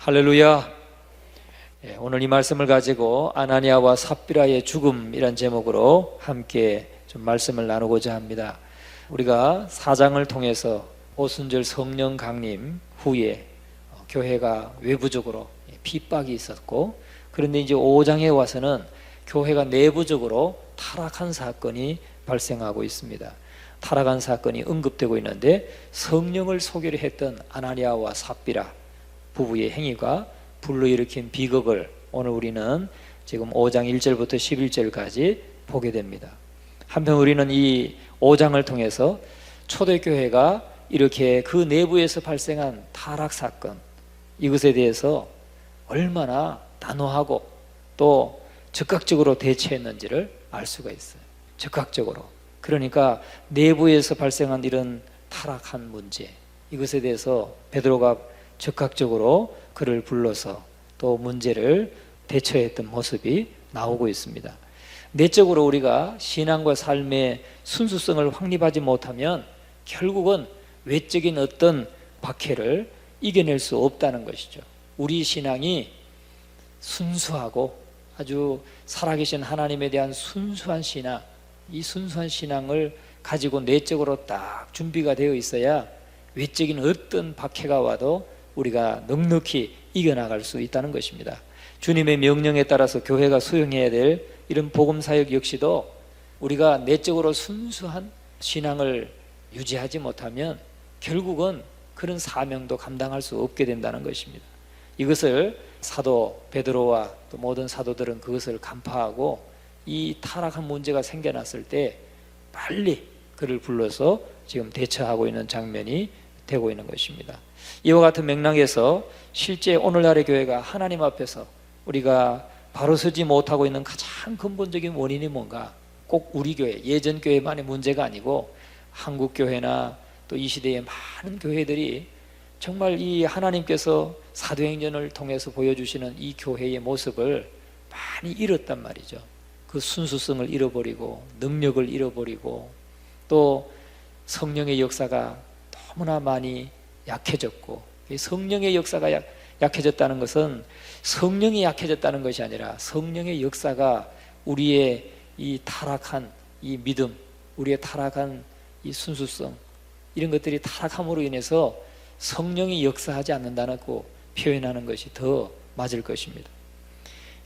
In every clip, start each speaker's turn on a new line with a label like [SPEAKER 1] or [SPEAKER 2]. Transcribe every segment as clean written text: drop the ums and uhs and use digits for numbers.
[SPEAKER 1] 할렐루야. 오늘 이 말씀을 가지고 아나니아와 삽비라의 죽음이란 제목으로 함께 좀 말씀을 나누고자 합니다. 우리가 4장을 통해서 오순절 성령 강림 후에 교회가 외부적으로 핍박이 있었고, 그런데 이제 5장에 와서는 교회가 내부적으로 타락한 사건이 발생하고 있습니다. 타락한 사건이 언급되고 있는데, 성령을 소개를 했던 아나니아와 삽비라 부부의 행위가 불러일으킨 비극을 오늘 우리는 지금 5장 1절부터 11절까지 보게 됩니다. 한편 우리는 이 5장을 통해서 초대교회가 이렇게 그 내부에서 발생한 타락 사건, 이것에 대해서 얼마나 단호하고 또 즉각적으로 대처했는지를 알 수가 있어요. 즉각적으로. 그러니까 내부에서 발생한 이런 타락한 문제, 이것에 대해서 베드로가 즉각적으로 그를 불러서 또 문제를 대처했던 모습이 나오고 있습니다. 내적으로 우리가 신앙과 삶의 순수성을 확립하지 못하면 결국은 외적인 어떤 박해를 이겨낼 수 없다는 것이죠. 우리 신앙이 순수하고 아주 살아계신 하나님에 대한 순수한 신앙, 이 순수한 신앙을 가지고 내적으로 딱 준비가 되어 있어야 외적인 어떤 박해가 와도 우리가 넉넉히 이겨나갈 수 있다는 것입니다. 주님의 명령에 따라서 교회가 수행해야 될 이런 복음사역 역시도 우리가 내적으로 순수한 신앙을 유지하지 못하면 결국은 그런 사명도 감당할 수 없게 된다는 것입니다. 이것을 사도 베드로와 또 모든 사도들은 그것을 간파하고 이 타락한 문제가 생겨났을 때 빨리 그를 불러서 지금 대처하고 있는 장면이 되고 있는 것입니다. 이와 같은 맥락에서 실제 오늘날의 교회가 하나님 앞에서 우리가 바로 서지 못하고 있는 가장 근본적인 원인이 뭔가, 꼭 우리 교회, 예전 교회만의 문제가 아니고 한국 교회나 또 이 시대의 많은 교회들이 정말 이 하나님께서 사도행전을 통해서 보여주시는 이 교회의 모습을 많이 잃었단 말이죠. 그 순수성을 잃어버리고 능력을 잃어버리고 또 성령의 역사가 너무나 많이 약해졌고, 성령의 역사가 약해졌다는 것은 성령이 약해졌다는 것이 아니라 성령의 역사가 우리의 이 타락한 이 믿음, 우리의 타락한 이 순수성, 이런 것들이 타락함으로 인해서 성령이 역사하지 않는다고 표현하는 것이 더 맞을 것입니다.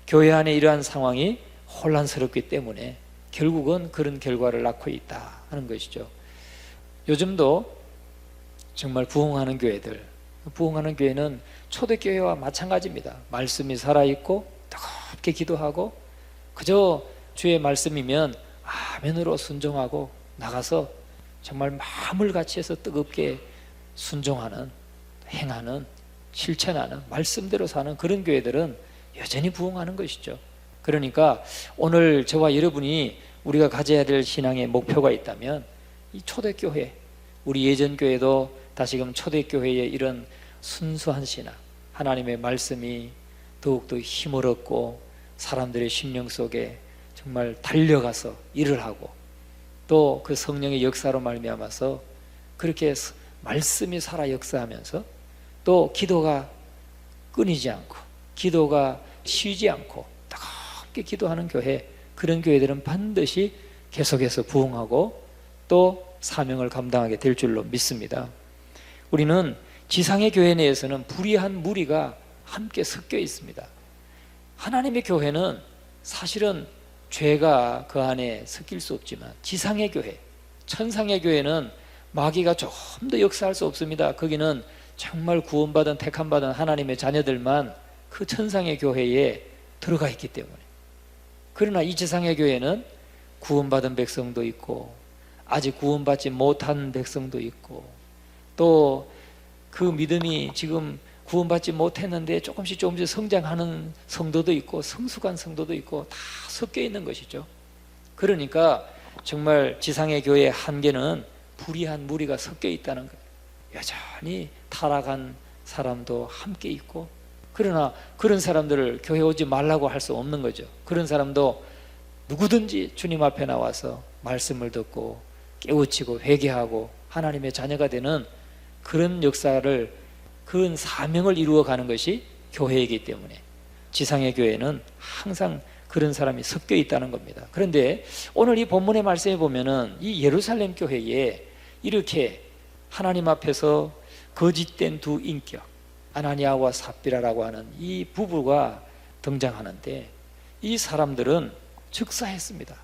[SPEAKER 1] 교회 안에 이러한 상황이 혼란스럽기 때문에 결국은 그런 결과를 낳고 있다 하는 것이죠. 요즘도 정말 부흥하는 교회들, 부흥하는 교회는 초대교회와 마찬가지입니다. 말씀이 살아있고 뜨겁게 기도하고 그저 주의 말씀이면 아멘으로 순종하고 나가서 정말 마음을 같이 해서 뜨겁게 순종하는, 행하는, 실천하는, 말씀대로 사는 그런 교회들은 여전히 부흥하는 것이죠. 그러니까 오늘 저와 여러분이 우리가 가져야 될 신앙의 목표가 있다면 이 초대교회, 우리 예전교회도 다시금 초대교회의 이런 순수한 신앙, 하나님의 말씀이 더욱더 힘을 얻고 사람들의 심령 속에 정말 달려가서 일을 하고 또 그 성령의 역사로 말미암아서 그렇게 말씀이 살아 역사하면서 또 기도가 끊이지 않고 기도가 쉬지 않고 뜨겁게 기도하는 교회, 그런 교회들은 반드시 계속해서 부흥하고 또 사명을 감당하게 될 줄로 믿습니다. 우리는 지상의 교회 내에서는 불의한 무리가 함께 섞여 있습니다. 하나님의 교회는 사실은 죄가 그 안에 섞일 수 없지만 지상의 교회, 천상의 교회는 마귀가 조금 더 역사할 수 없습니다. 거기는 정말 구원받은 택함받은 하나님의 자녀들만 그 천상의 교회에 들어가 있기 때문에. 그러나 이 지상의 교회는 구원받은 백성도 있고 아직 구원받지 못한 백성도 있고 또 그 믿음이 지금 구원받지 못했는데 조금씩 성장하는 성도도 있고 성숙한 성도도 있고 다 섞여 있는 것이죠. 그러니까 정말 지상의 교회의 한계는 불의한 무리가 섞여 있다는 거예요. 여전히 타락한 사람도 함께 있고, 그러나 그런 사람들을 교회 오지 말라고 할 수 없는 거죠. 그런 사람도 누구든지 주님 앞에 나와서 말씀을 듣고 깨우치고 회개하고 하나님의 자녀가 되는 그런 역사를, 그런 사명을 이루어가는 것이 교회이기 때문에 지상의 교회는 항상 그런 사람이 섞여 있다는 겁니다. 그런데 오늘 이 본문의 말씀에 보면은 이 예루살렘 교회에 이렇게 하나님 앞에서 거짓된 두 인격 아나니아와 삽비라라고 하는 이 부부가 등장하는데, 이 사람들은 즉사했습니다.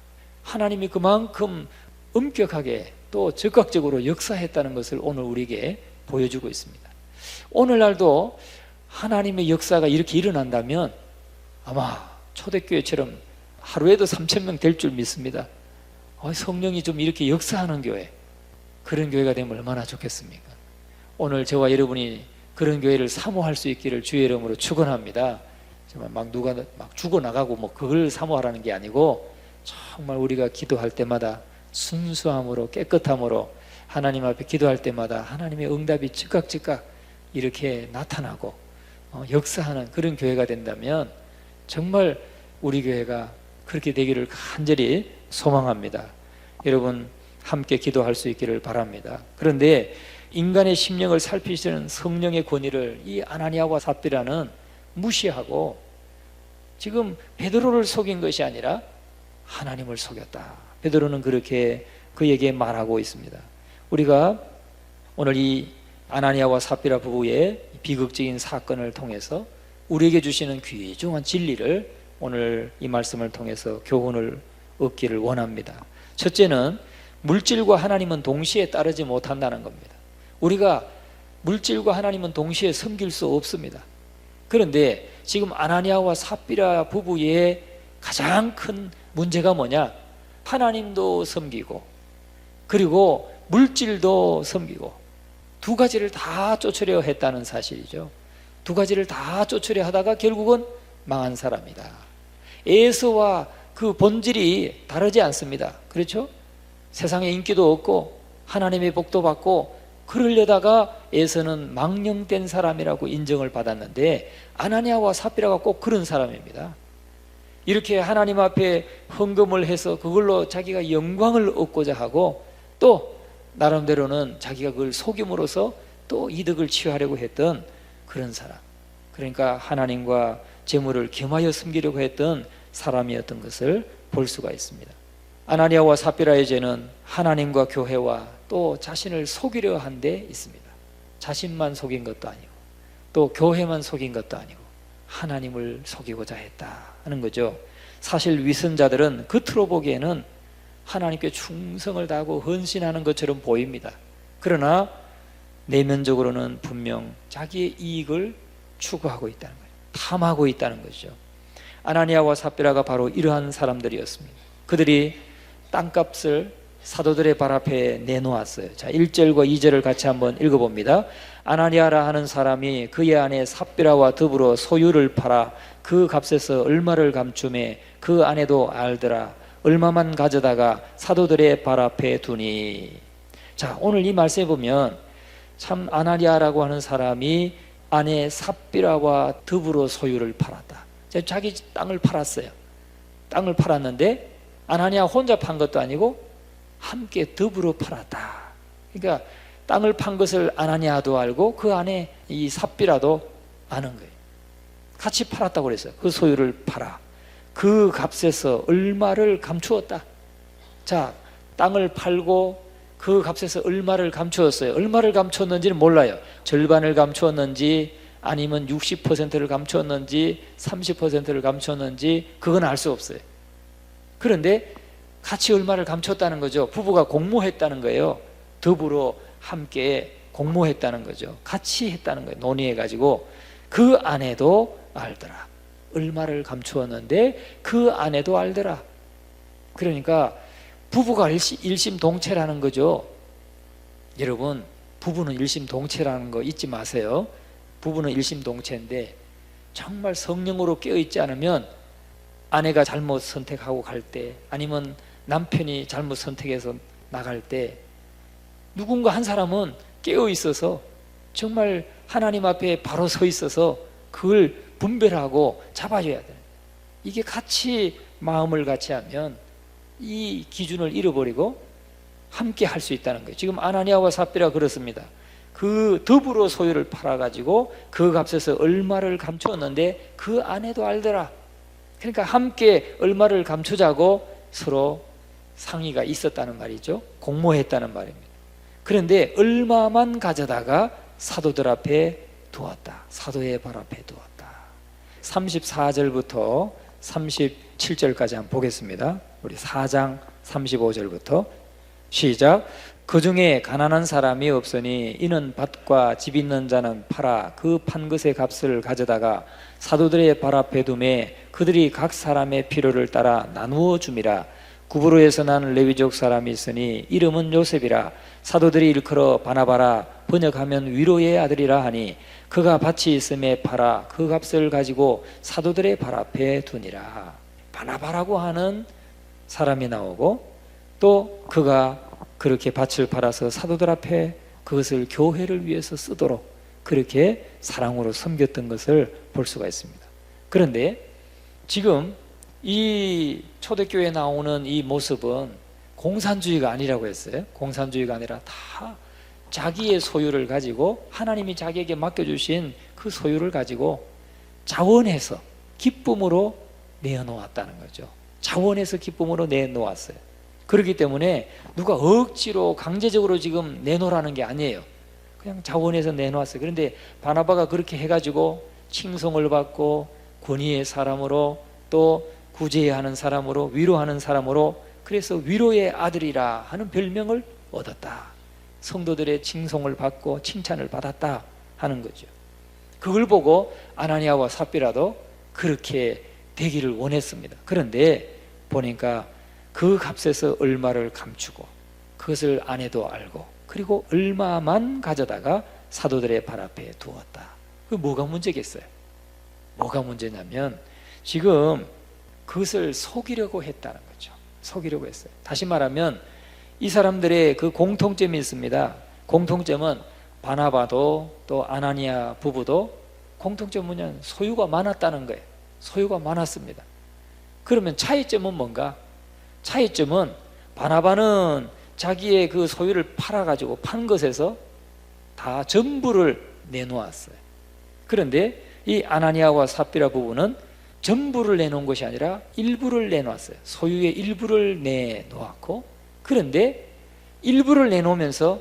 [SPEAKER 1] 하나님이 그만큼 엄격하게 또 적극적으로 역사했다는 것을 오늘 우리에게 보여주고 있습니다. 오늘날도 하나님의 역사가 이렇게 일어난다면 아마 초대교회처럼 하루에도 3,000명 될 줄 믿습니다. 성령이 좀 이렇게 역사하는 교회, 그런 교회가 되면 얼마나 좋겠습니까? 오늘 저와 여러분이 그런 교회를 사모할 수 있기를 주의 이름으로 축원합니다. 정말 막 누가 막 죽어나가고 뭐 그걸 사모하라는 게 아니고, 정말 우리가 기도할 때마다 순수함으로 깨끗함으로 하나님 앞에 기도할 때마다 하나님의 응답이 즉각 이렇게 나타나고 역사하는 그런 교회가 된다면 정말 우리 교회가 그렇게 되기를 간절히 소망합니다. 여러분 함께 기도할 수 있기를 바랍니다. 그런데 인간의 심령을 살피시는 성령의 권위를 이 아나니아와 삽비라는 무시하고 지금 베드로를 속인 것이 아니라 하나님을 속였다. 베드로는 그렇게 그에게 말하고 있습니다. 우리가 오늘 이 아나니아와 삽비라 부부의 비극적인 사건을 통해서 우리에게 주시는 귀중한 진리를 오늘 이 말씀을 통해서 교훈을 얻기를 원합니다. 첫째는 물질과 하나님은 동시에 따르지 못한다는 겁니다. 우리가 물질과 하나님은 동시에 섬길 수 없습니다. 그런데 지금 아나니아와 삽비라 부부의 가장 큰 문제가 뭐냐? 하나님도 섬기고 그리고 물질도 섬기고 두 가지를 다 쫓으려 했다는 사실이죠. 두 가지를 다 쫓으려 하다가 결국은 망한 사람이다. 에서와 그 본질이 다르지 않습니다. 그렇죠? 세상에 인기도 없고 하나님의 복도 받고 그러려다가 에서는 망령된 사람이라고 인정을 받았는데, 아나니아와 삽비라가 꼭 그런 사람입니다. 이렇게 하나님 앞에 헌금을 해서 그걸로 자기가 영광을 얻고자 하고 또 나름대로는 자기가 그걸 속임으로써 또 이득을 취하려고 했던 그런 사람, 그러니까 하나님과 재물을 겸하여 섬기려고 했던 사람이었던 것을 볼 수가 있습니다. 아나니아와 삽비라의 죄는 하나님과 교회와 또 자신을 속이려 한 데 있습니다. 자신만 속인 것도 아니고 또 교회만 속인 것도 아니고 하나님을 속이고자 했다 하는 거죠. 사실 위선자들은 겉으로 보기에는 하나님께 충성을 다하고 헌신하는 것처럼 보입니다. 그러나 내면적으로는 분명 자기의 이익을 추구하고 있다는 거예요. 탐하고 있다는 거죠. 아나니아와 삽비라가 바로 이러한 사람들이었습니다. 그들이 땅값을 사도들의 발 앞에 내놓았어요. 자, 1절과 2절을 같이 한번 읽어봅니다. 아나니아라 하는 사람이 그의 아내 삽비라와 더불어 소유를 팔아 그 값에서 얼마를 감추매 그 아내도 알더라. 얼마만 가져다가 사도들의 발 앞에 두니. 자, 오늘 이 말씀에 보면 참 아나니아라고 하는 사람이 아내 삽비라와 더불어 소유를 팔았다. 자기 땅을 팔았어요. 땅을 팔았는데 아나니아 혼자 판 것도 아니고 함께 더불어 팔았다. 그러니까 땅을 판 것을 아나니아도 알고 그 안에 이 삽비라도 아는 거예요. 같이 팔았다고 그랬어요. 그 소유를 팔아 그 값에서 얼마를 감추었다. 자, 땅을 팔고 그 값에서 얼마를 감추었어요. 얼마를 감추었는지는 몰라요. 절반을 감추었는지 아니면 60%를 감추었는지 30%를 감추었는지 그건 알 수 없어요. 그런데 같이 얼마를 감췄다는 거죠. 부부가 공모했다는 거예요. 더불어 함께 공모했다는 거죠. 같이 했다는 거예요. 논의해가지고 그 아내도 알더라. 얼마를 감추었는데 그 아내도 알더라. 그러니까 부부가 일심동체라는 거죠. 여러분, 부부는 일심동체라는 거 잊지 마세요. 부부는 일심동체인데 정말 성령으로 깨어있지 않으면 아내가 잘못 선택하고 갈 때 아니면 남편이 잘못 선택해서 나갈 때 누군가 한 사람은 깨어있어서 정말 하나님 앞에 바로 서 있어서 그걸 분별하고 잡아줘야 돼요. 이게 같이 마음을 같이 하면 이 기준을 잃어버리고 함께 할 수 있다는 거예요. 지금 아나니아와 삽비라 그렇습니다. 그 더불어 소유를 팔아가지고 그 값에서 얼마를 감추었는데 그 아내도 알더라. 그러니까 함께 얼마를 감추자고 서로 상의가 있었다는 말이죠. 공모했다는 말입니다. 그런데 얼마만 가져다가 사도들 앞에 두었다. 사도의 발 앞에 두었다. 34절부터 37절까지 한번 보겠습니다. 우리 4장 35절부터 시작. 그 중에 가난한 사람이 없으니 이는 밭과 집 있는 자는 팔아 그 판 것의 값을 가져다가 사도들의 발 앞에 두매 그들이 각 사람의 필요를 따라 나누어 줌이라. 구브로에서 난 레위족 사람이 있으니 이름은 요셉이라. 사도들이 일컬어 바나바라 번역하면 위로의 아들이라 하니 그가 밭이 있음에 팔아 그 값을 가지고 사도들의 발 앞에 두니라. 바나바라고 하는 사람이 나오고 또 그가 그렇게 밭을 팔아서 사도들 앞에 그것을 교회를 위해서 쓰도록 그렇게 사랑으로 섬겼던 것을 볼 수가 있습니다. 그런데 지금 이 초대교회에 나오는 이 모습은 공산주의가 아니라고 했어요. 공산주의가 아니라 다 자기의 소유를 가지고 하나님이 자기에게 맡겨주신 그 소유를 가지고 자원해서 기쁨으로 내어놓았다는 거죠. 자원해서 기쁨으로 내놓았어요. 그렇기 때문에 누가 억지로 강제적으로 지금 내놓으라는 게 아니에요. 그냥 자원해서 내놓았어요. 그런데 바나바가 그렇게 해가지고 칭송을 받고 권위의 사람으로 또 구제하는 사람으로 위로하는 사람으로 그래서 위로의 아들이라 하는 별명을 얻었다. 성도들의 칭송을 받고 칭찬을 받았다 하는 거죠. 그걸 보고 아나니아와 삽비라도 그렇게 되기를 원했습니다. 그런데 보니까 그 값에서 얼마를 감추고 그것을 아내도 알고 그리고 얼마만 가져다가 사도들의 발 앞에 두었다. 그 뭐가 문제겠어요? 뭐가 문제냐면 지금 그것을 속이려고 했다는 거죠. 속이려고 했어요. 다시 말하면 이 사람들의 그 공통점이 있습니다. 공통점은 바나바도 또 아나니아 부부도 공통점은 뭐냐면 소유가 많았다는 거예요. 소유가 많았습니다. 그러면 차이점은 뭔가? 차이점은 바나바는 자기의 그 소유를 팔아가지고 판 것에서 다 전부를 내놓았어요. 그런데 이 아나니아와 삽비라 부부는 전부를 내놓은 것이 아니라 일부를 내놓았어요. 소유의 일부를 내놓았고 그런데 일부를 내놓으면서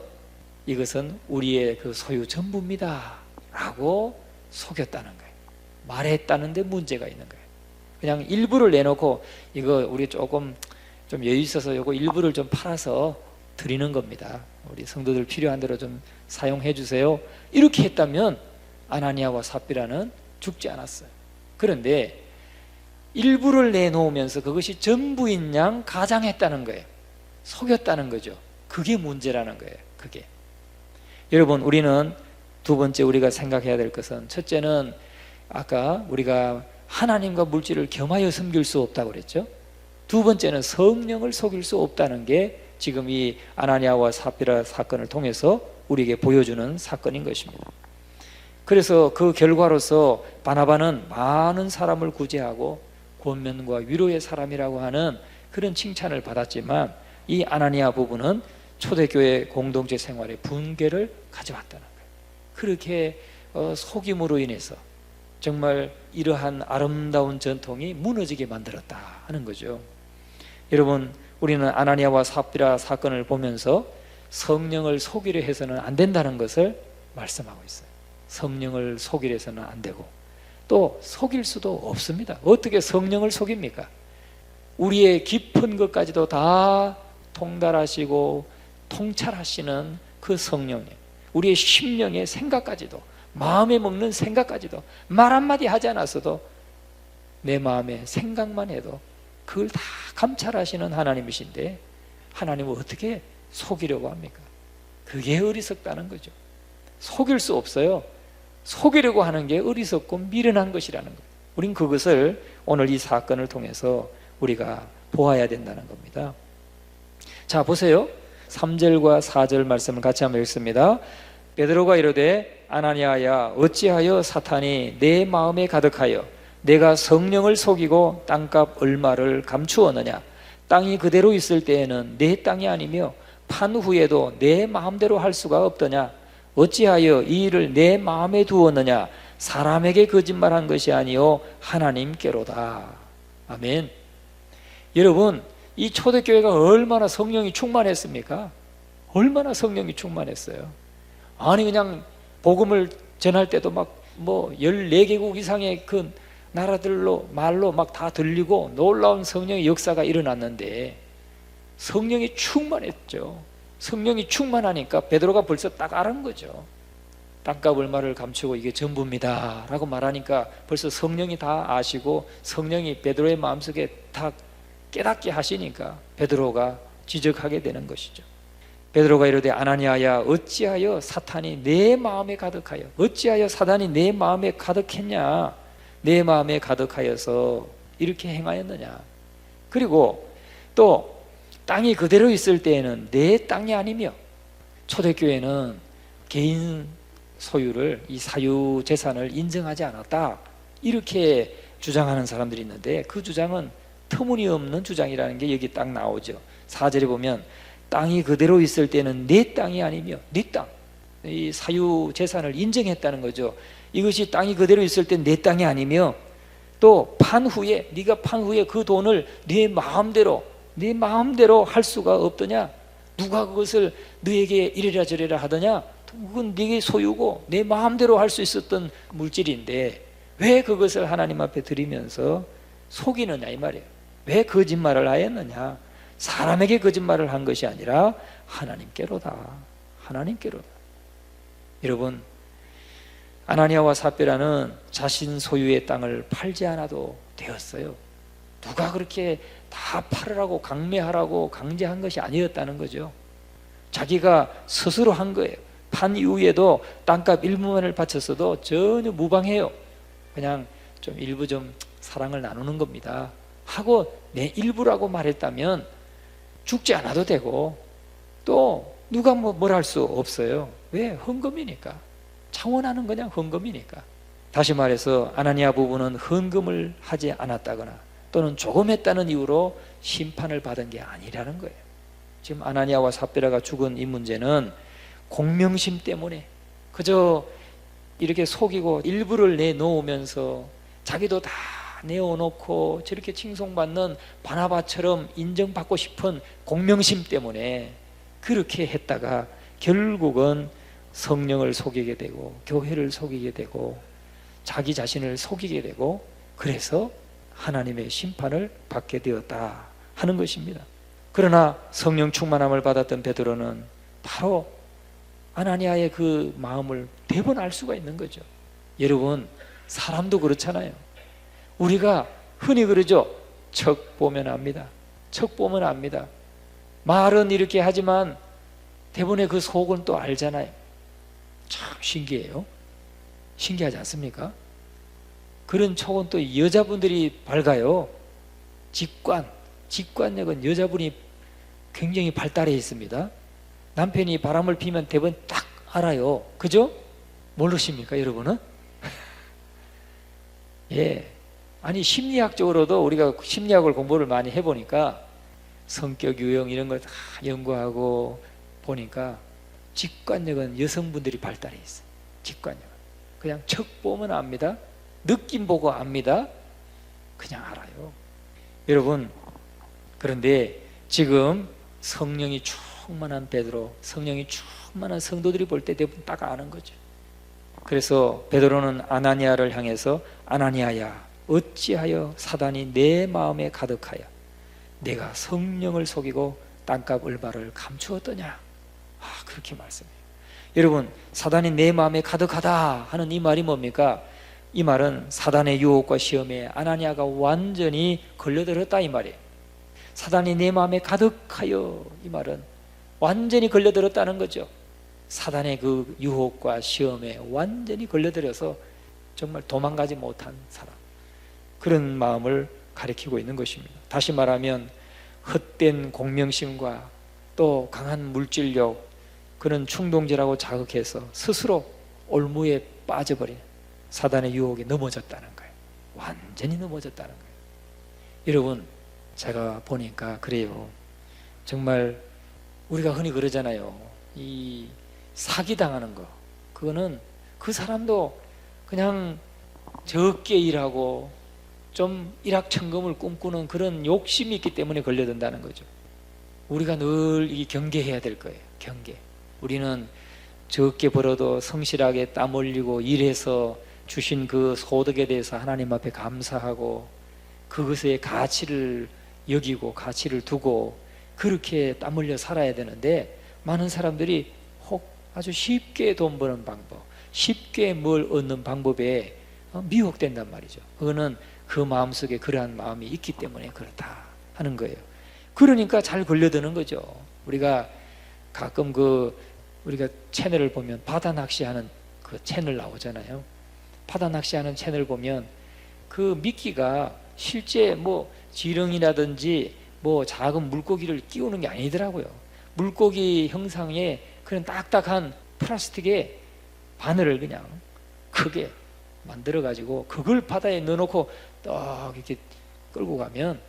[SPEAKER 1] 이것은 우리의 그 소유 전부입니다 라고 속였다는 거예요. 말했다는데 문제가 있는 거예요. 그냥 일부를 내놓고 이거 우리 조금 좀 여유 있어서 이거 일부를 좀 팔아서 드리는 겁니다. 우리 성도들 필요한 대로 좀 사용해 주세요. 이렇게 했다면 아나니아와 삽비라는 죽지 않았어요. 그런데 일부를 내놓으면서 그것이 전부인 양 가장했다는 거예요. 속였다는 거죠. 그게 문제라는 거예요. 그게. 여러분 우리는 두 번째 우리가 생각해야 될 것은 첫째는 아까 우리가 하나님과 물질을 겸하여 섬길 수 없다고 그랬죠. 두 번째는 성령을 속일 수 없다는 게 지금 이 아나니아와 삽비라 사건을 통해서 우리에게 보여주는 사건인 것입니다. 그래서 그 결과로서 바나바는 많은 사람을 구제하고 권면과 위로의 사람이라고 하는 그런 칭찬을 받았지만 이 아나니아 부부는 초대교회 공동체 생활에 분개를 가져왔다는 거예요. 그렇게 속임으로 인해서 정말 이러한 아름다운 전통이 무너지게 만들었다 하는 거죠. 여러분 우리는 아나니아와 삽비라 사건을 보면서 성령을 속이려 해서는 안 된다는 것을 말씀하고 있어요. 성령을 속이려 해서는 안 되고 또 속일 수도 없습니다. 어떻게 성령을 속입니까? 우리의 깊은 것까지도 다 통달하시고 통찰하시는 그 성령님, 우리의 심령의 생각까지도, 마음에 먹는 생각까지도 말 한마디 하지 않았어도 내 마음의 생각만 해도 그걸 다 감찰하시는 하나님이신데 하나님은 어떻게 속이려고 합니까? 그게 어리석다는 거죠. 속일 수 없어요. 속이려고 하는 게 어리석고 미련한 것이라는 거예요. 우린 그것을 오늘 이 사건을 통해서 우리가 보아야 된다는 겁니다. 자 보세요. 3절과 4절 말씀을 같이 한번 읽습니다. 베드로가 이르되 아나니아야 어찌하여 사탄이 내 마음에 가득하여 내가 성령을 속이고 땅값 얼마를 감추었느냐. 땅이 그대로 있을 때에는 내 땅이 아니며 판 후에도 내 마음대로 할 수가 없더냐. 어찌하여 이 일을 내 마음에 두었느냐? 사람에게 거짓말한 것이 아니요 하나님께로다. 아멘. 여러분, 이 초대교회가 얼마나 성령이 충만했습니까? 얼마나 성령이 충만했어요. 아니 그냥 복음을 전할 때도 막 14개국 이상의 그 나라들로 말로 막 다 들리고 놀라운 성령의 역사가 일어났는데 성령이 충만했죠. 성령이 충만하니까 베드로가 벌써 딱 알은 거죠. 땅값 얼마를 감추고 이게 전부입니다 라고 말하니까 벌써 성령이 다 아시고 성령이 베드로의 마음속에 다 깨닫게 하시니까 베드로가 지적하게 되는 것이죠. 베드로가 이르되 아나니아야 어찌하여 사탄이 내 마음에 가득하여 어찌하여 사단이 내 마음에 가득했냐? 내 마음에 가득하여서 이렇게 행하였느냐? 그리고 또 땅이 그대로 있을 때에는 내 땅이 아니며 초대교회는 개인 소유를 이 사유 재산을 인정하지 않았다 이렇게 주장하는 사람들이 있는데 그 주장은 터무니없는 주장이라는 게 여기 딱 나오죠. 4절에 보면 땅이 그대로 있을 때는 내 땅이 아니며 네 땅, 이 사유 재산을 인정했다는 거죠. 이것이 땅이 그대로 있을 때 내 땅이 아니며 또 판 후에 네가 판 후에 그 돈을 네 마음대로 할 수가 없더냐? 누가 그것을 너에게 이래라 저래라 하더냐? 그건 네게 소유고 내 마음대로 할 수 있었던 물질인데 왜 그것을 하나님 앞에 드리면서 속이느냐 이 말이에요. 왜 거짓말을 하였느냐? 사람에게 거짓말을 한 것이 아니라 하나님께로다. 하나님께로다. 여러분, 아나니아와 삽비라는 자신 소유의 땅을 팔지 않아도 되었어요. 누가 그렇게 다 팔으라고 강매하라고 강제한 것이 아니었다는 거죠. 자기가 스스로 한 거예요. 판 이후에도 땅값 일부만을 바쳤어도 전혀 무방해요. 그냥 좀 일부 좀 사랑을 나누는 겁니다 하고 내 일부라고 말했다면 죽지 않아도 되고 또 누가 뭘 할 수 없어요. 왜? 헌금이니까. 창원하는 그냥 헌금이니까. 다시 말해서 아나니아 부부는 헌금을 하지 않았다거나 또는 조금 했다는 이유로 심판을 받은 게 아니라는 거예요. 지금 아나니아와 삽비라가 죽은 이 문제는 공명심 때문에 그저 이렇게 속이고 일부를 내놓으면서 자기도 다 내어놓고 저렇게 칭송받는 바나바처럼 인정받고 싶은 공명심 때문에 그렇게 했다가 결국은 성령을 속이게 되고 교회를 속이게 되고 자기 자신을 속이게 되고 그래서 하나님의 심판을 받게 되었다 하는 것입니다. 그러나 성령 충만함을 받았던 베드로는 바로 아나니아의 그 마음을 대번 알 수가 있는 거죠. 여러분, 사람도 그렇잖아요. 우리가 흔히 그러죠. 척 보면 압니다. 척 보면 압니다. 말은 이렇게 하지만 대부분의 그 속은 또 알잖아요. 참 신기해요. 신기하지 않습니까? 그런 척은 또 여자분들이 밝아요. 직관력은 여자분이 굉장히 발달해 있습니다. 남편이 바람을 피면 대부분 딱 알아요. 그죠? 모르십니까 여러분은? 예. 아니 심리학적으로도 우리가 심리학을 공부를 많이 해보니까 성격 유형 이런 걸 다 연구하고 보니까 직관력은 여성분들이 발달해 있어요. 직관력은 그냥 척 보면 압니다. 느낌 보고 압니다. 그냥 알아요. 여러분, 그런데 지금 성령이 충만한 베드로, 성령이 충만한 성도들이 볼 때 대부분 딱 아는 거죠. 그래서 베드로는 아나니아를 향해서 아나니아야 어찌하여 사단이 내 마음에 가득하여 내가 성령을 속이고 땅값 얼마를 감추었더냐. 그렇게 말씀해요. 여러분, 사단이 내 마음에 가득하다 하는 이 말이 뭡니까? 이 말은 사단의 유혹과 시험에 아나니아가 완전히 걸려들었다 이 말이에요. 사단이 내 마음에 가득하여, 이 말은 완전히 걸려들었다는 거죠. 사단의 그 유혹과 시험에 완전히 걸려들어서 정말 도망가지 못한 사람, 그런 마음을 가리키고 있는 것입니다. 다시 말하면 헛된 공명심과 또 강한 물질력, 그런 충동질하고 자극해서 스스로 올무에 빠져버린 사단의 유혹에 넘어졌다는 거예요. 완전히 넘어졌다는 거예요. 여러분, 제가 보니까 그래요. 정말 우리가 흔히 그러잖아요. 이 사기당하는 거, 그거는 그 사람도 그냥 적게 일하고 좀 일확천금을 꿈꾸는 그런 욕심이 있기 때문에 걸려든다는 거죠. 우리가 늘 이 경계해야 될 거예요. 경계. 우리는 적게 벌어도 성실하게 땀 흘리고 일해서 주신 그 소득에 대해서 하나님 앞에 감사하고 그것의 가치를 여기고 가치를 두고 그렇게 땀 흘려 살아야 되는데, 많은 사람들이 혹 아주 쉽게 돈 버는 방법, 쉽게 뭘 얻는 방법에 미혹된단 말이죠. 그거는 그 마음속에 그러한 마음이 있기 때문에 그렇다 하는 거예요. 그러니까 잘 걸려드는 거죠. 우리가 가끔 우리가 채널을 보면 바다 낚시하는 그 채널 나오잖아요. 바다 낚시하는 채널 보면 그 미끼가 실제 뭐 지렁이라든지 뭐 작은 물고기를 끼우는 게 아니더라고요. 물고기 형상의 그런 딱딱한 플라스틱에 바늘을 그냥 크게 만들어 가지고 그걸 바다에 넣어놓고 딱 이렇게 끌고 가면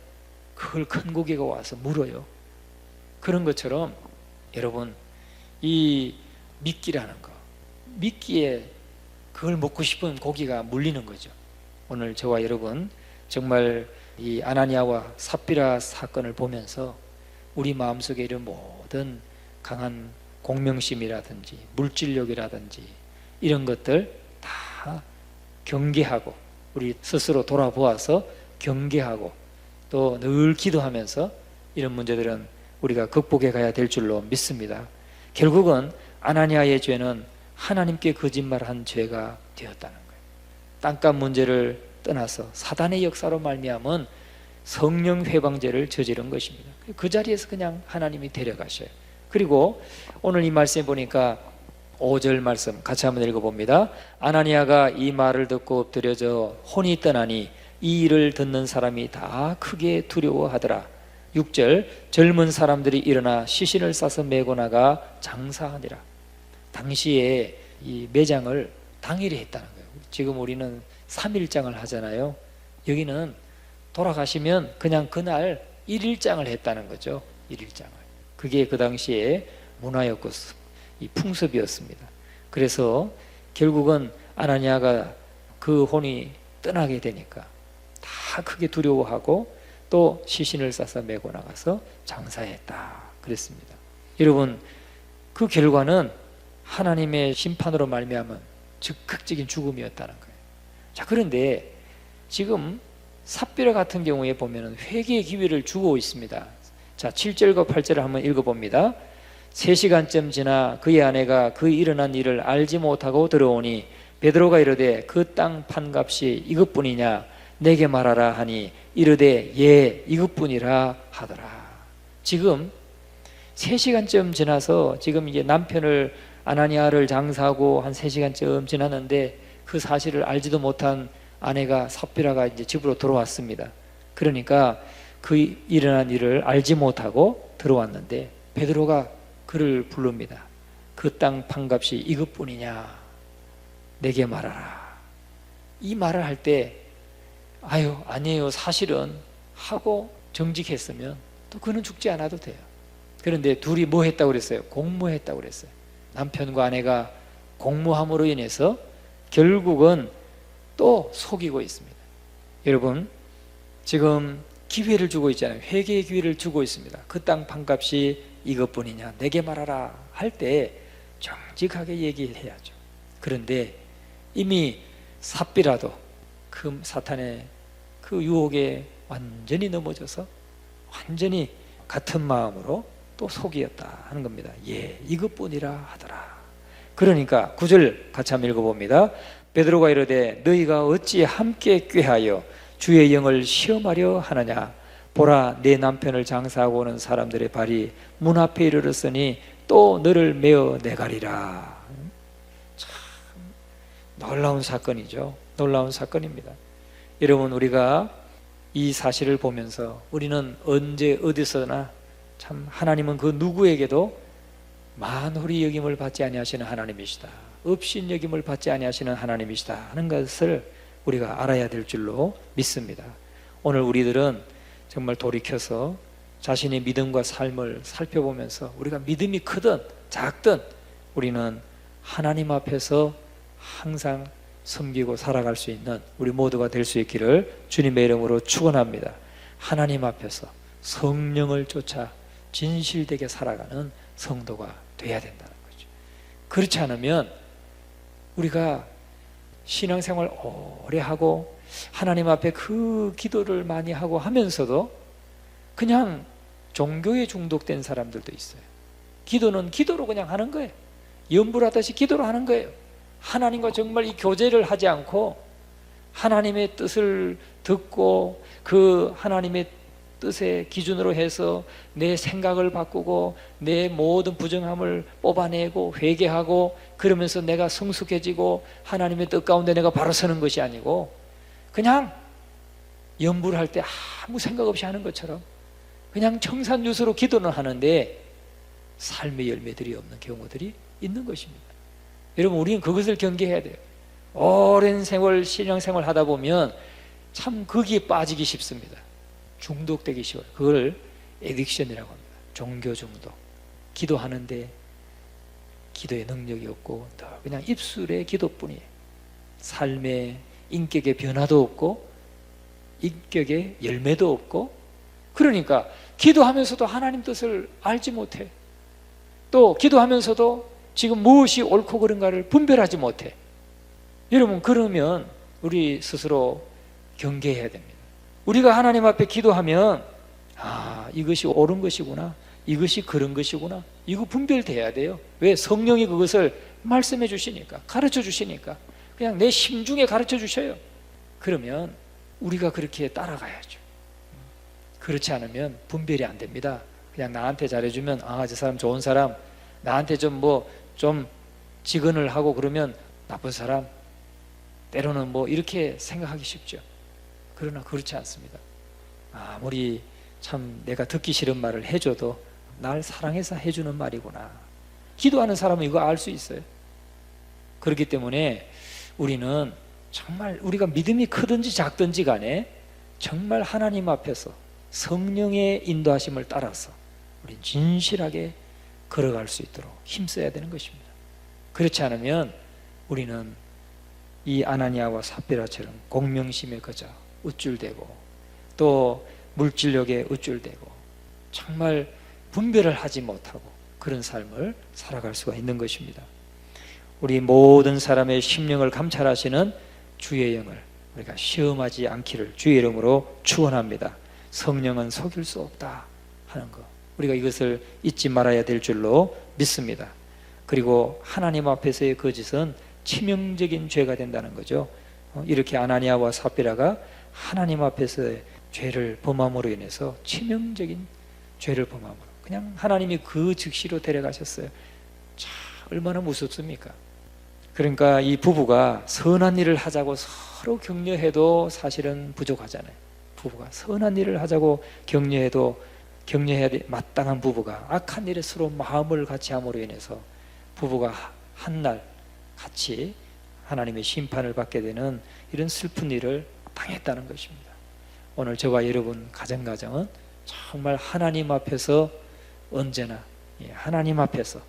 [SPEAKER 1] 그걸 큰 고기가 와서 물어요. 그런 것처럼 여러분, 이 미끼라는 거, 미끼에 그걸 먹고 싶은 고기가 물리는 거죠. 오늘 저와 여러분 정말 이 아나니아와 삽비라 사건을 보면서 우리 마음속에 이런 모든 강한 공명심이라든지 물질력이라든지 이런 것들 다 경계하고, 우리 스스로 돌아보아서 경계하고 또 늘 기도하면서 이런 문제들은 우리가 극복해 가야 될 줄로 믿습니다. 결국은 아나니아의 죄는 하나님께 거짓말한 죄가 되었다는 거예요. 땅값 문제를 떠나서 사단의 역사로 말미암은 성령 회방죄를 저지른 것입니다. 그 자리에서 그냥 하나님이 데려가셔요. 그리고 오늘 이 말씀에 보니까 5절 말씀 같이 한번 읽어봅니다. 아나니아가 이 말을 듣고 엎드려져 혼이 떠나니 이 일을 듣는 사람이 다 크게 두려워하더라. 6절 젊은 사람들이 일어나 시신을 싸서 메고 나가 장사하니라. 당시에 이 매장을 당일에 했다는 거예요. 지금 우리는 3일장을 하잖아요. 여기는 돌아가시면 그냥 그날 1일장을 했다는 거죠. 1일장을. 그게 그 당시에 문화였고 이 풍습이었습니다. 그래서 결국은 아나니아가 그 혼이 떠나게 되니까 다 크게 두려워하고 또 시신을 싸서 메고 나가서 장사했다 그랬습니다. 여러분, 그 결과는 하나님의 심판으로 말미암은 즉각적인 죽음이었다는 거예요. 자, 그런데 지금 삽비라 같은 경우에 보면 회개의 기회를 주고 있습니다. 자, 7절과 8절을 한번 읽어봅니다. 3시간쯤 지나 그의 아내가 그 일어난 일을 알지 못하고 들어오니 베드로가 이르되 그 땅 판값이 이것뿐이냐 내게 말하라 하니 이르되 예 이것뿐이라 하더라. 지금 3시간쯤 지나서 지금 이제 남편을 아나니아를 장사하고 한 3시간쯤 지났는데 그 사실을 알지도 못한 아내가 삽비라가 이제 집으로 들어왔습니다. 그러니까 그 일어난 일을 알지 못하고 들어왔는데 베드로가 그를 부릅니다. 그 땅 판값이 이것뿐이냐 내게 말하라. 이 말을 할 때 아유 아니에요 사실은 하고 정직했으면 또 그는 죽지 않아도 돼요. 그런데 둘이 뭐 했다고 그랬어요? 공모했다고 그랬어요. 남편과 아내가 공모함으로 인해서 결국은 또 속이고 있습니다. 여러분, 지금 기회를 주고 있잖아요. 회개의 기회를 주고 있습니다. 그 땅 판값이 이것뿐이냐 내게 말하라 할 때 정직하게 얘기해야죠. 그런데 이미 삽비라도 그 사탄의 그 유혹에 완전히 넘어져서 완전히 같은 마음으로 또 속이었다 하는 겁니다. 예, 이것뿐이라 하더라. 그러니까 9절 같이 한번 읽어봅니다. 베드로가 이르되 너희가 어찌 함께 꾀하여 주의 영을 시험하려 하느냐. 보라 내 남편을 장사하고 오는 사람들의 발이 문 앞에 이르렀으니 또 너를 메어 내가리라. 참 놀라운 사건이죠. 놀라운 사건입니다. 여러분, 우리가 이 사실을 보면서 우리는 언제 어디서나 참 하나님은 그 누구에게도 만홀히 여김을 받지 아니하시는 하나님이시다, 업신 여김을 받지 아니하시는 하나님이시다 하는 것을 우리가 알아야 될 줄로 믿습니다. 오늘 우리들은 정말 돌이켜서 자신의 믿음과 삶을 살펴보면서 우리가 믿음이 크든 작든 우리는 하나님 앞에서 항상 섬기고 살아갈 수 있는 우리 모두가 될 수 있기를 주님의 이름으로 축원합니다. 하나님 앞에서 성령을 쫓아 진실되게 살아가는 성도가 돼야 된다는 거죠. 그렇지 않으면 우리가 신앙생활 오래 하고 하나님 앞에 그 기도를 많이 하고 하면서도 그냥 종교에 중독된 사람들도 있어요. 기도는 기도로 그냥 하는 거예요. 염불하듯이 기도로 하는 거예요. 하나님과 정말 이 교제를 하지 않고 하나님의 뜻을 듣고 그 하나님의 뜻의 기준으로 해서 내 생각을 바꾸고 내 모든 부정함을 뽑아내고 회개하고 그러면서 내가 성숙해지고 하나님의 뜻 가운데 내가 바로 서는 것이 아니고 그냥 염불할 때 아무 생각 없이 하는 것처럼 그냥 청산유수로 기도는 하는데 삶의 열매들이 없는 경우들이 있는 것입니다. 여러분, 우리는 그것을 경계해야 돼요. 오랜 세월 신앙생활 하다 보면 참 거기에 빠지기 쉽습니다. 중독되기 쉬워요. 그걸 에딕션이라고 합니다. 종교 중독. 기도하는데 기도의 능력이 없고 그냥 입술의 기도뿐이에요. 삶의 인격의 변화도 없고 인격의 열매도 없고, 그러니까 기도하면서도 하나님 뜻을 알지 못해. 또 기도하면서도 지금 무엇이 옳고 그른가를 분별하지 못해. 여러분, 그러면 우리 스스로 경계해야 됩니다. 우리가 하나님 앞에 기도하면 이것이 옳은 것이구나, 이것이 그런 것이구나, 이거 분별돼야 돼요. 왜? 성령이 그것을 말씀해 주시니까, 가르쳐 주시니까. 그냥 내 심중에 가르쳐 주셔요. 그러면 우리가 그렇게 따라가야죠. 그렇지 않으면 분별이 안 됩니다. 그냥 나한테 잘해주면 저 사람 좋은 사람, 나한테 좀 직언을 하고 그러면 나쁜 사람, 때로는 이렇게 생각하기 쉽죠. 그러나 그렇지 않습니다. 아무리 참 내가 듣기 싫은 말을 해줘도 날 사랑해서 해주는 말이구나. 기도하는 사람은 이거 알 수 있어요. 그렇기 때문에 우리는 정말 우리가 믿음이 크든지 작든지 간에 정말 하나님 앞에서 성령의 인도하심을 따라서 우리 진실하게 걸어갈 수 있도록 힘써야 되는 것입니다. 그렇지 않으면 우리는 이 아나니아와 삽비라처럼 공명심에 그저 우쭐대고 또 물질력에 우쭐대고 정말 분별을 하지 못하고 그런 삶을 살아갈 수가 있는 것입니다. 우리 모든 사람의 심령을 감찰하시는 주의 영을 우리가 시험하지 않기를 주의 이름으로 축원합니다. 성령은 속일 수 없다 하는 것, 우리가 이것을 잊지 말아야 될 줄로 믿습니다. 그리고 하나님 앞에서의 거짓은 치명적인 죄가 된다는 거죠. 이렇게 아나니아와 삽비라가 하나님 앞에서의 죄를 범함으로 인해서 치명적인 죄를 범함으로 그냥 하나님이 그 즉시로 데려가셨어요. 참 얼마나 무섭습니까? 그러니까 이 부부가 선한 일을 하자고 서로 격려해도 사실은 부족하잖아요. 부부가 선한 일을 하자고 격려해도 격려해야 마땅한 부부가 악한 일에 서로 마음을 같이 함으로 인해서 부부가 한날 같이 하나님의 심판을 받게 되는 이런 슬픈 일을 당했다는 것입니다. 오늘 저와 여러분 가정은 정말 하나님 앞에서 언제나 하나님 앞에서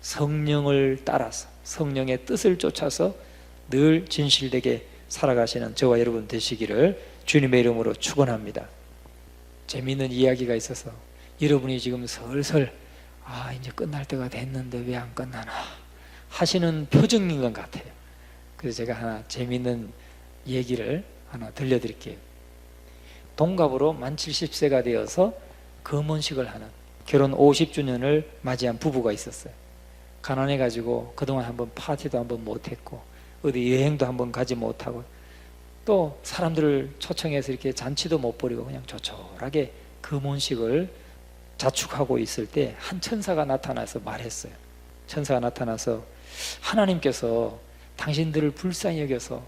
[SPEAKER 1] 성령을 따라서 성령의 뜻을 쫓아서 늘 진실되게 살아가시는 저와 여러분 되시기를 주님의 이름으로 축원합니다. 재미있는 이야기가 있어서 여러분이 지금 슬슬 이제 끝날 때가 됐는데 왜 안 끝나나 하시는 표정인 것 같아요. 그래서 제가 하나 재미있는 얘기를 하나 들려드릴게요. 동갑으로 만 70세가 되어서 검은식을 하는 결혼 50주년을 맞이한 부부가 있었어요. 가난해가지고 그동안 한번 파티도 한번 못했고 어디 여행도 한번 가지 못하고 또 사람들을 초청해서 이렇게 잔치도 못 벌이고 그냥 조촐하게 금혼식을 자축하고 있을 때 한 천사가 나타나서 말했어요. 천사가 나타나서 하나님께서 당신들을 불쌍히 여겨서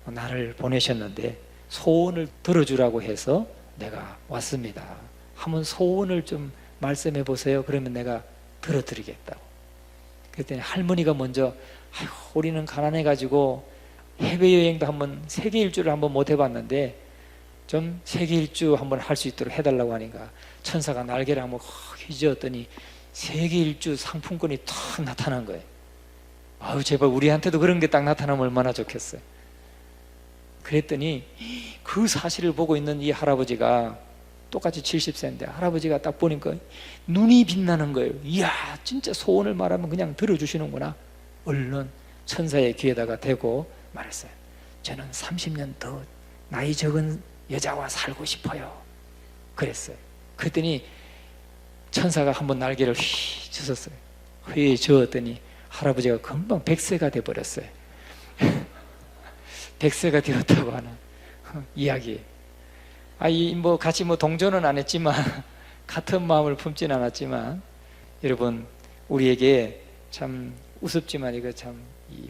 [SPEAKER 1] 나를 보내셨는데 소원을 들어주라고 해서 내가 왔습니다. 한번 소원을 좀 말씀해 보세요. 그러면 내가 들어드리겠다고. 그랬더니 할머니가 먼저 우리는 가난해가지고 해외여행도 한번 세계 일주를 한번 못 해봤는데 좀 세계 일주 한번 할 수 있도록 해달라고 하니까 천사가 날개를 한번 휘저었더니 세계 일주 상품권이 탁 나타난 거예요. 아유 제발 우리한테도 그런 게 딱 나타나면 얼마나 좋겠어요. 그랬더니 그 사실을 보고 있는 이 할아버지가 똑같이 70세인데 할아버지가 딱 보니까 눈이 빛나는 거예요. 이야 진짜 소원을 말하면 그냥 들어주시는구나. 얼른 천사의 귀에다가 대고 말했어요. 저는 30년 더 나이 적은 여자와 살고 싶어요. 그랬어요. 그랬더니 천사가 한번 날개를 휘 쳤었어요. 휘 저었더니 할아버지가 금방 100세가 돼버렸어요. 100세가 되었다고 하는 이야기. 뭐 같이 뭐 동조는 안 했지만 같은 마음을 품진 않았지만 여러분 우리에게 참 우습지만 이거 참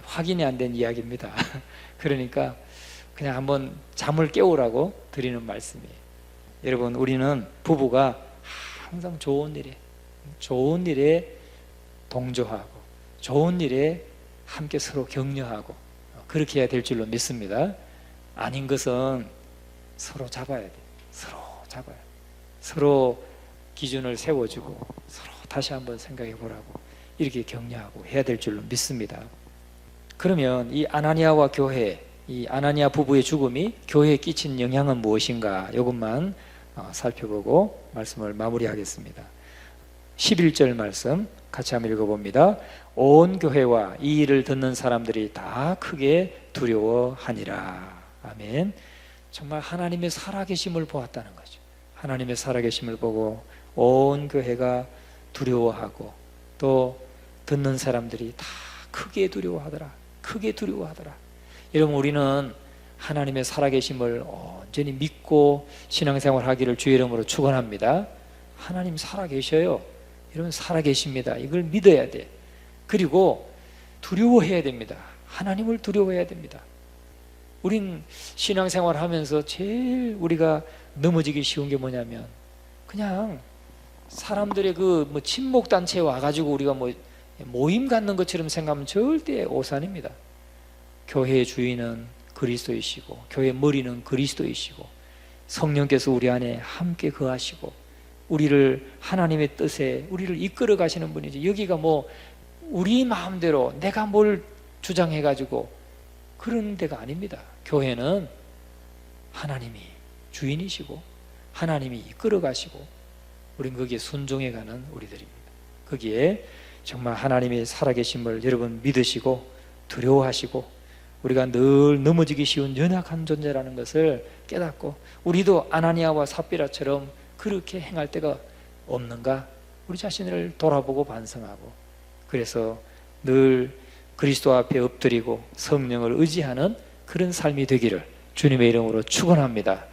[SPEAKER 1] 확인이 안 된 이야기입니다. 그러니까 그냥 한번 잠을 깨우라고 드리는 말씀이에요. 여러분 우리는 부부가 항상 좋은 일에 동조하고 좋은 일에 함께 서로 격려하고 그렇게 해야 될 줄로 믿습니다. 아닌 것은 서로 잡아야 돼. 서로 기준을 세워주고 서로 다시 한번 생각해 보라고 이렇게 격려하고 해야 될 줄로 믿습니다. 그러면 이 아나니아와 교회, 이 아나니아 부부의 죽음이 교회에 끼친 영향은 무엇인가? 이것만 살펴보고 말씀을 마무리하겠습니다. 11절 말씀 같이 한번 읽어봅니다. 온 교회와 이 일을 듣는 사람들이 다 크게 두려워하니라. 아멘. 정말 하나님의 살아계심을 보았다는 거죠. 하나님의 살아계심을 보고 온 교회가 두려워하고 또 듣는 사람들이 다 크게 두려워하더라. 여러분 우리는 하나님의 살아계심을 온전히 믿고 신앙생활하기를 주의 이름으로 축원합니다. 하나님 살아계셔요. 여러분 살아계십니다. 이걸 믿어야 돼. 그리고 두려워해야 됩니다. 하나님을 두려워해야 됩니다. 우린 신앙생활 하면서 제일 우리가 넘어지기 쉬운 게 뭐냐면 그냥 사람들의 그 뭐 친목단체에 와가지고 우리가 뭐 모임 갖는 것처럼 생각하면 절대 오산입니다. 교회의 주인은 그리스도이시고 교회의 머리는 그리스도이시고 성령께서 우리 안에 함께 거하시고 우리를 하나님의 뜻에 우리를 이끌어 가시는 분이지. 여기가 뭐 우리 마음대로 내가 뭘 주장해가지고 그런 데가 아닙니다. 교회는 하나님이 주인이시고 하나님이 이끌어 가시고 우린 거기에 순종해가는 우리들입니다. 거기에 정말 하나님의 살아계심을 여러분 믿으시고 두려워하시고 우리가 늘 넘어지기 쉬운 연약한 존재라는 것을 깨닫고 우리도 아나니아와 삽비라처럼 그렇게 행할 때가 없는가? 우리 자신을 돌아보고 반성하고 그래서 늘 그리스도 앞에 엎드리고 성령을 의지하는 그런 삶이 되기를 주님의 이름으로 축원합니다.